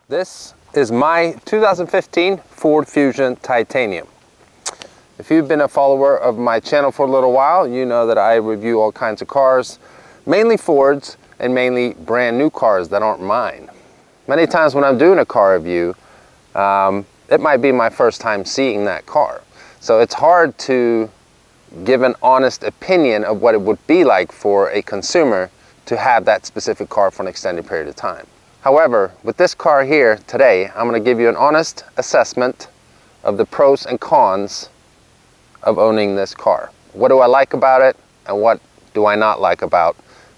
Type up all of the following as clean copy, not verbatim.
This is my 2015 Ford Fusion Titanium. If you've been a follower of my channel for a little while, you know that I review all kinds of cars, mainly Fords and mainly brand new cars that aren't mine. Many times when I'm doing a car review, it might be my first time seeing that car. So it's hard to give an honest opinion of what it would be like for a consumer to have that specific car for an extended period of time. However, with this car here today, I'm going to give you an honest assessment of the pros and cons of owning this car. What do I like about it, and what do I not like about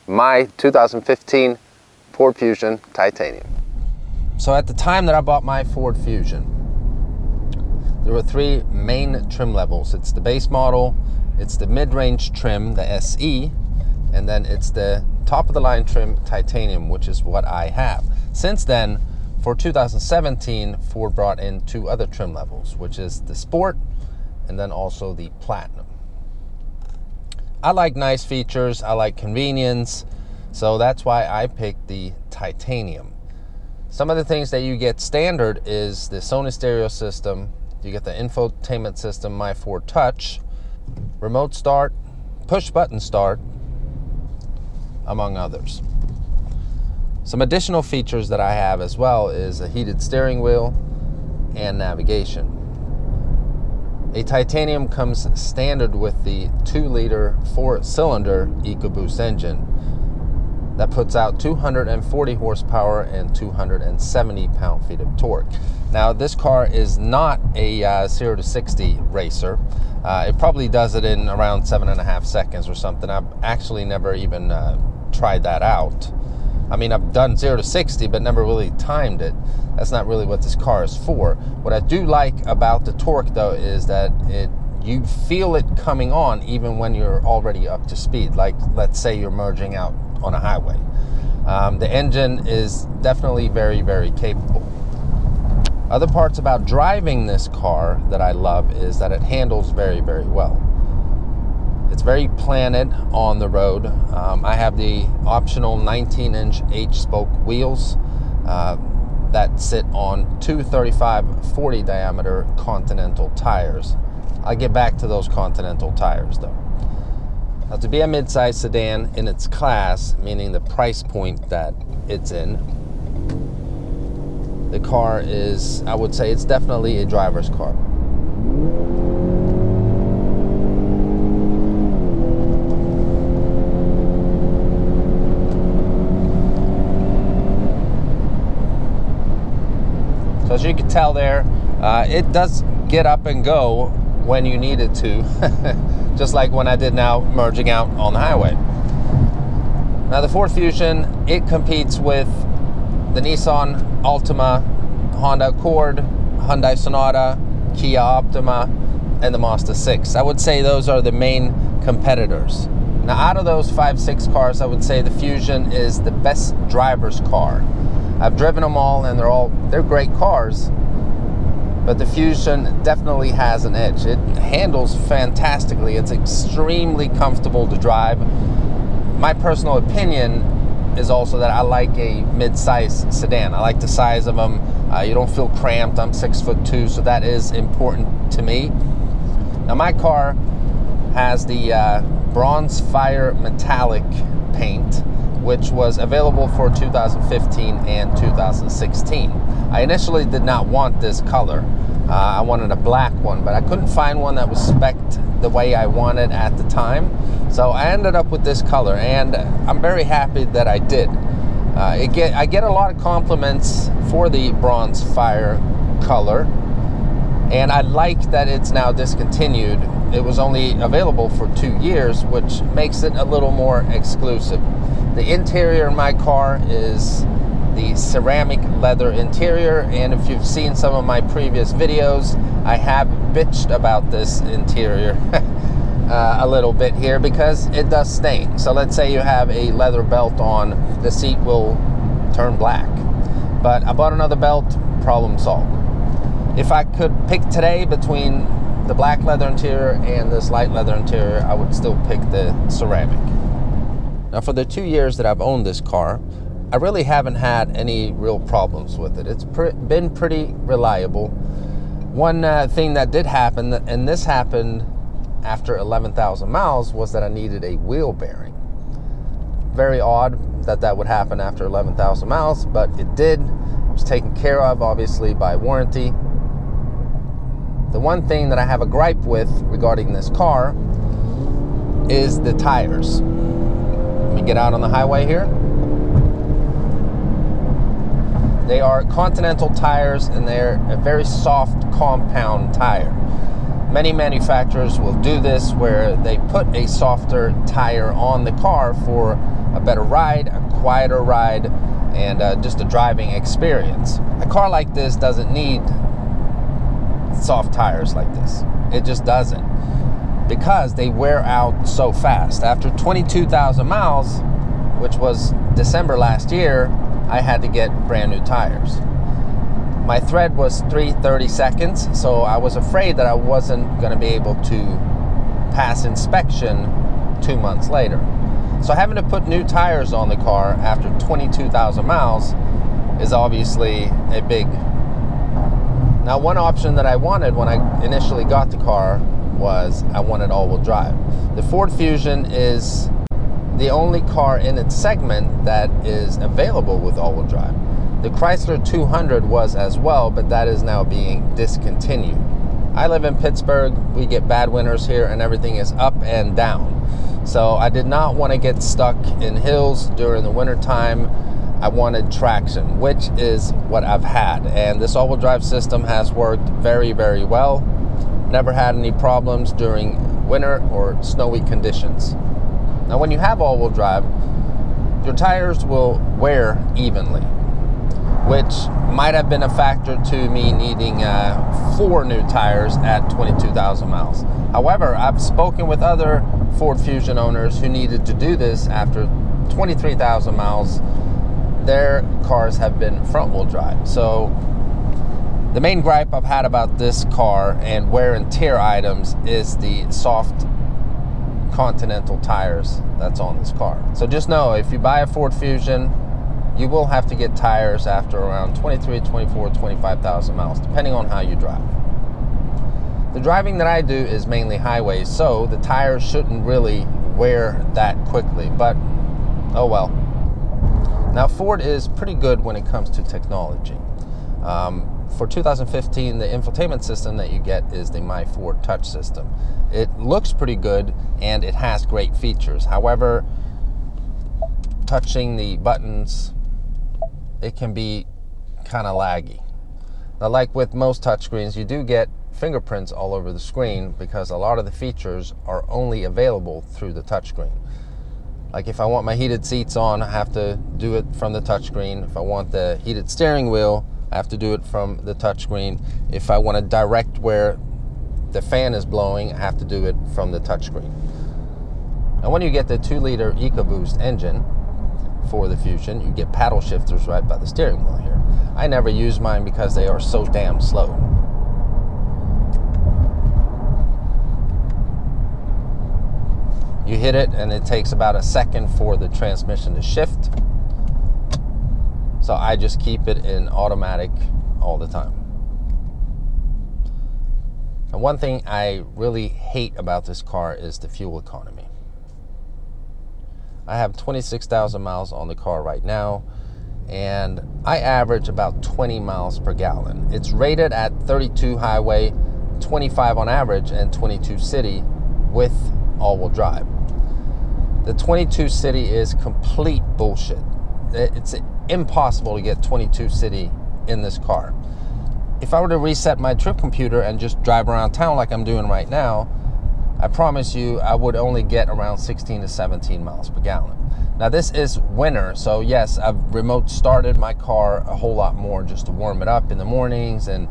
my 2015 Ford Fusion Titanium? So at the time that I bought my Ford Fusion, there were three main trim levels. It's the base model, it's the mid-range trim, the SE, and then it's the top of the line trim Titanium, which is what I have. Since then, for 2017, Ford brought in two other trim levels, which is the Sport and then also the Platinum. I like nice features, I like convenience, so that's why I picked the Titanium. Some of the things that you get standard is the Sony stereo system, you get the Infotainment System, My Ford Touch, remote start, push button start, among others. Some additional features that I have as well is a heated steering wheel and navigation. A Titanium comes standard with the 2-liter 4-cylinder EcoBoost engine that puts out 240 horsepower and 270 pound-feet of torque. Now, this car is not a 0 to 60 racer. It probably does it in around 7.5 seconds or something. I've actually never even tried that out. I mean, I've done 0 to 60, but never really timed it. That's not really what this car is for. What I do like about the torque, though, is that you feel it coming on even when you're already up to speed. Like, let's say you're merging out on a highway. The engine is definitely very, very capable. Other parts about driving this car that I love is that it handles very, very well. It's very planted on the road. I have the optional 19-inch H-spoke wheels that sit on two 35/40 diameter Continental tires. I'll get back to those Continental tires though. Now, to be a mid-size sedan in its class, meaning the price point that it's in, the car is, I would say, it's definitely a driver's car. So as you can tell there, it does get up and go when you need it to, just like when I did now merging out on the highway. Now the Ford Fusion, it competes with the Nissan Altima, Honda Accord, Hyundai Sonata, Kia Optima, and the Mazda 6. I would say those are the main competitors. Now out of those 5-6 cars, I would say the Fusion is the best driver's car. I've driven them all and they're great cars, but the Fusion definitely has an edge. It handles fantastically. It's extremely comfortable to drive. My personal opinion is also that I like a mid-size sedan. I like the size of them. You don't feel cramped. I'm 6'2", so that is important to me. Now my car has the bronze fire metallic paint, which was available for 2015 and 2016. I initially did not want this color. I wanted a black one, but I couldn't find one that was spec'd the way I wanted at the time. So I ended up with this color, and I'm very happy that I did. I get a lot of compliments for the bronze fire color, and I like that it's now discontinued. It was only available for 2 years, which makes it a little more exclusive. The interior in my car is the ceramic leather interior, and if you've seen some of my previous videos, I have bitched about this interior a little bit here because it does stain. So let's say you have a leather belt on, the seat will turn black. But I bought another belt, problem solved. If I could pick today between the black leather interior and this light leather interior, I would still pick the ceramic. Now for the 2 years that I've owned this car, I really haven't had any real problems with it. It's been pretty reliable. One thing that did happen, and this happened after 11,000 miles, was that I needed a wheel bearing. Very odd that that would happen after 11,000 miles, but it did. It was taken care of, obviously, by warranty. The one thing that I have a gripe with regarding this car is the tires. Let me get out on the highway here. They are Continental Tires, and they're a very soft compound tire. Many manufacturers will do this where they put a softer tire on the car for a better ride, a quieter ride, and just a driving experience. A car like this doesn't need soft tires like this. It just doesn't, because they wear out so fast. After 22,000 miles, which was December last year, I had to get brand new tires. My thread was 330 seconds, so I was afraid that I wasn't going to be able to pass inspection 2 months later. So having to put new tires on the car after 22,000 miles is obviously a big... Now, one option that I wanted when I initially got the car was I wanted all-wheel drive. The Ford Fusion is the only car in its segment that is available with all-wheel drive. The Chrysler 200 was as well, but that is now being discontinued. I live in Pittsburgh. We get bad winters here, and everything is up and down. So I did not want to get stuck in hills during the wintertime. I wanted traction, which is what I've had. And this all-wheel drive system has worked very, very well. Never had any problems during winter or snowy conditions. Now, when you have all-wheel drive, your tires will wear evenly, which might have been a factor to me needing 4 new tires at 22,000 miles. However, I've spoken with other Ford Fusion owners who needed to do this after 23,000 miles. Their cars have been front-wheel drive. So the main gripe I've had about this car and wear and tear items is the soft Continental tires that's on this car. So just know, if you buy a Ford Fusion, you will have to get tires after around 23, 24, 25,000 miles, depending on how you drive. The driving that I do is mainly highways, so the tires shouldn't really wear that quickly, but oh well. Now, Ford is pretty good when it comes to technology. For 2015, the infotainment system that you get is the My Ford Touch system. It looks pretty good, and it has great features. However, touching the buttons, it can be kind of laggy. Now, like with most touchscreens, you do get fingerprints all over the screen because a lot of the features are only available through the touchscreen. Like if I want my heated seats on, I have to do it from the touchscreen. If I want the heated steering wheel, I have to do it from the touchscreen. If I want to direct where the fan is blowing, I have to do it from the touchscreen. And when you get the 2-liter EcoBoost engine for the Fusion, you get paddle shifters right by the steering wheel here. I never use mine because they are so damn slow. You hit it and it takes about a second for the transmission to shift. So I just keep it in automatic all the time. And one thing I really hate about this car is the fuel economy. I have 26,000 miles on the car right now, and I average about 20 miles per gallon. It's rated at 32 highway, 25 on average, and 22 city with all-wheel drive. The 22 city is complete bullshit. It's impossible to get 22 city in this car. If I were to reset my trip computer and just drive around town like I'm doing right now, I promise you I would only get around 16 to 17 miles per gallon. Now, this is winter, so yes, I've remote started my car a whole lot more just to warm it up in the mornings and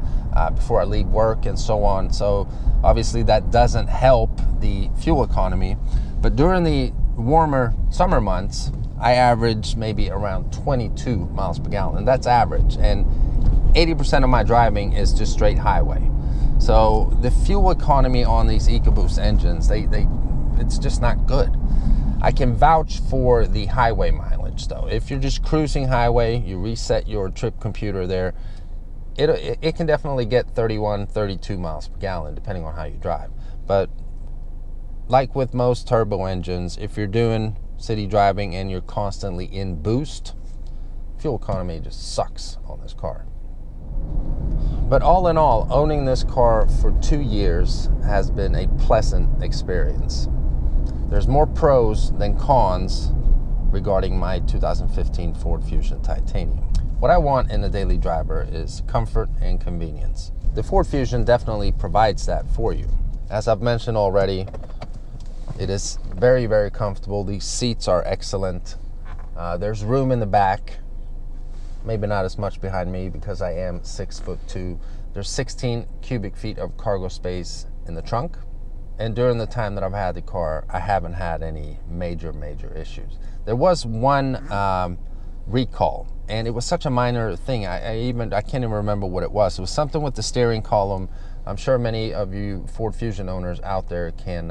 before I leave work and so on. So obviously that doesn't help the fuel economy. But during the warmer summer months, I average maybe around 22 miles per gallon. And that's average. And 80% of my driving is just straight highway. So the fuel economy on these EcoBoost engines, it's just not good. I can vouch for the highway mileage. average though. If you're just cruising highway, you reset your trip computer there, it can definitely get 31, 32 miles per gallon depending on how you drive. But like with most turbo engines, if you're doing city driving and you're constantly in boost, fuel economy just sucks on this car. But all in all, owning this car for 2 years has been a pleasant experience. There's more pros than cons regarding my 2015 Ford Fusion Titanium. What I want in a daily driver is comfort and convenience. The Ford Fusion definitely provides that for you. As I've mentioned already, it is very, very comfortable. These seats are excellent. There's room in the back. Maybe not as much behind me because I am 6'2". There's 16 cubic feet of cargo space in the trunk. And during the time that I've had the car, I haven't had any major issues. There was one recall, and it was such a minor thing. I can't even remember what it was. It was something with the steering column. I'm sure many of you Ford Fusion owners out there can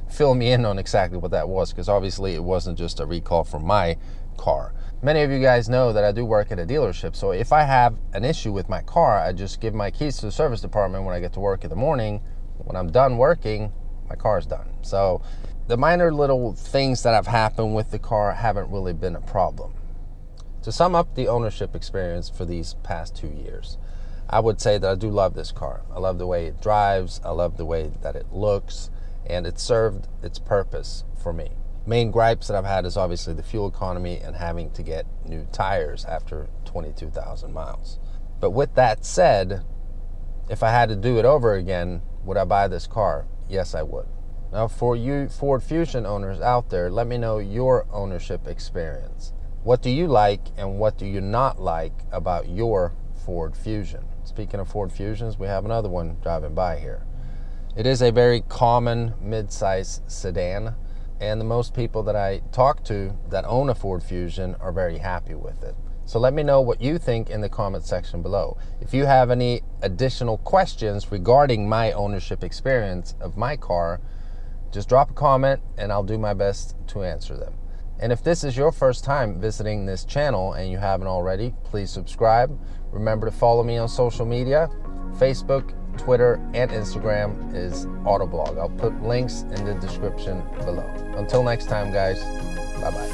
fill me in on exactly what that was, because obviously it wasn't just a recall from my car. Many of you guys know that I do work at a dealership, so if I have an issue with my car, I just give my keys to the service department when I get to work in the morning. When I'm done working, my car is done. So the minor little things that have happened with the car haven't really been a problem. To sum up the ownership experience for these past 2 years, I would say that I do love this car. I love the way it drives, I love the way that it looks, and it served its purpose for me. Main gripes that I've had is obviously the fuel economy and having to get new tires after 22,000 miles. But with that said, if I had to do it over again, would I buy this car? Yes, I would. Now, for you Ford Fusion owners out there, let me know your ownership experience. What do you like and what do you not like about your Ford Fusion? Speaking of Ford Fusions, we have another one driving by here. It is a very common mid-size sedan, and the most people that I talk to that own a Ford Fusion are very happy with it. So let me know what you think in the comment section below. If you have any additional questions regarding my ownership experience of my car, just drop a comment and I'll do my best to answer them. And if this is your first time visiting this channel and you haven't already, please subscribe. Remember to follow me on social media. Facebook, Twitter, and Instagram is Autoblog. I'll put links in the description below. Until next time, guys, bye-bye.